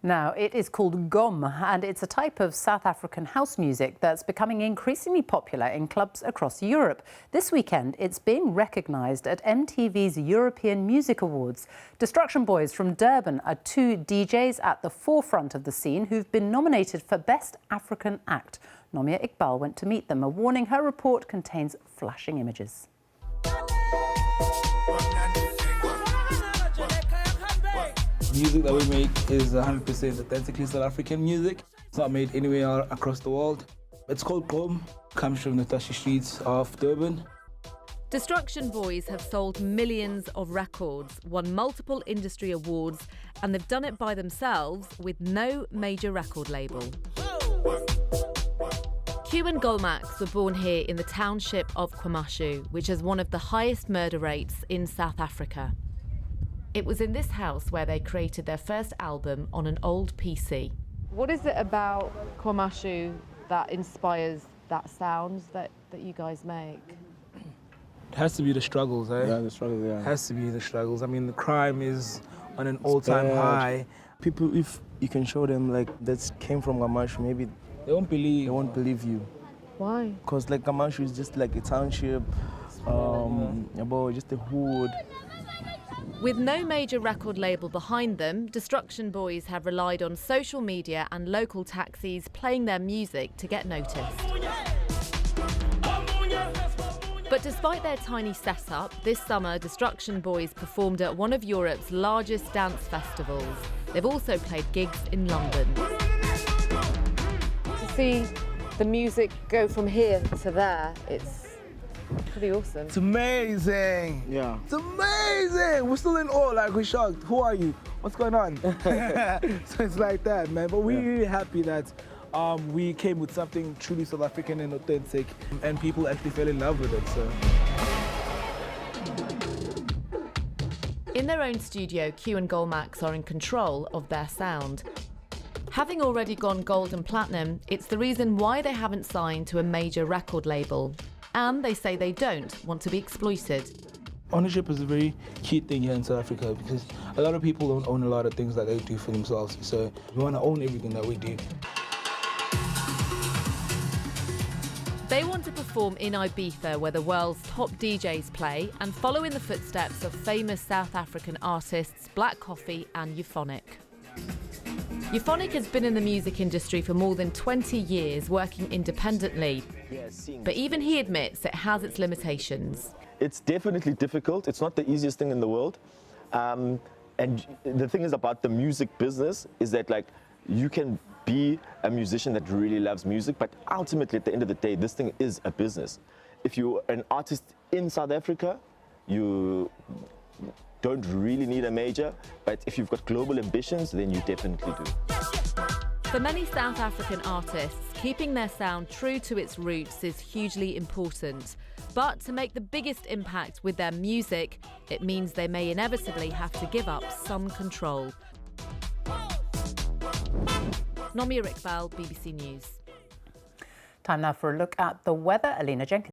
Now, it is called Gqom, and it's a type of South African house music that's becoming increasingly popular in clubs across Europe. This weekend, it's being recognised at MTV's European Music Awards. Destruction Boys from Durban are two DJs at the forefront of the scene who've been nominated for Best African Act. Nomia Iqbal went to meet them, a warning her report contains flashing images. Music that we make is 100% authentically South African music. It's not made anywhere across the world. It's called Gqom, comes from the dusty streets of Durban. Destruction Boys have sold millions of records, won multiple industry awards, and they've done it by themselves with no major record label. Q and Golmax were born here in the township of KwaMashu, which has one of the highest murder rates in South Africa. It was in this house where they created their first album on an old PC. What is it about KwaMashu that inspires that sound that you guys make? It has to be the struggles, eh? Yeah, the struggles, yeah. It has to be the struggles. I mean, the crime is on an all-time high. People, if you can show them like that came from KwaMashu, maybe They won't believe you. Why? Because like KwaMashu is just like a township, just a hood. With no major record label behind them, Destruction Boys have relied on social media and local taxis playing their music to get noticed. But despite their tiny setup, this summer Destruction Boys performed at one of Europe's largest dance festivals. They've also played gigs in London. To see the music go from here to there, it's pretty awesome. It's amazing. Yeah. It's amazing. We're still in awe, like we're shocked. Who are you? What's going on? So it's like that, man. But we're really happy that we came with something truly South African and authentic, and people actually fell in love with it. So. In their own studio, Q and Golmax are in control of their sound. Having already gone gold and platinum, it's the reason why they haven't signed to a major record label. And they say they don't want to be exploited. Ownership is a very key thing here in South Africa because a lot of people don't own a lot of things that they do for themselves. So we want to own everything that we do. They want to perform in Ibiza, where the world's top DJs play, and follow in the footsteps of famous South African artists Black Coffee and Euphonic. Euphonic has been in the music industry for more than 20 years, working independently. But even he admits it has its limitations. It's definitely difficult. It's not the easiest thing in the world. And the thing is about the music business is that like you can be a musician that really loves music, but ultimately at the end of the day, this thing is a business. If you're an artist in South Africa, you don't really need a major, but if you've got global ambitions, then you definitely do. For many South African artists, keeping their sound true to its roots is hugely important. But to make the biggest impact with their music, it means they may inevitably have to give up some control. Nomia Iqbal, BBC News. Time now for a look at the weather. Alina Jenkins.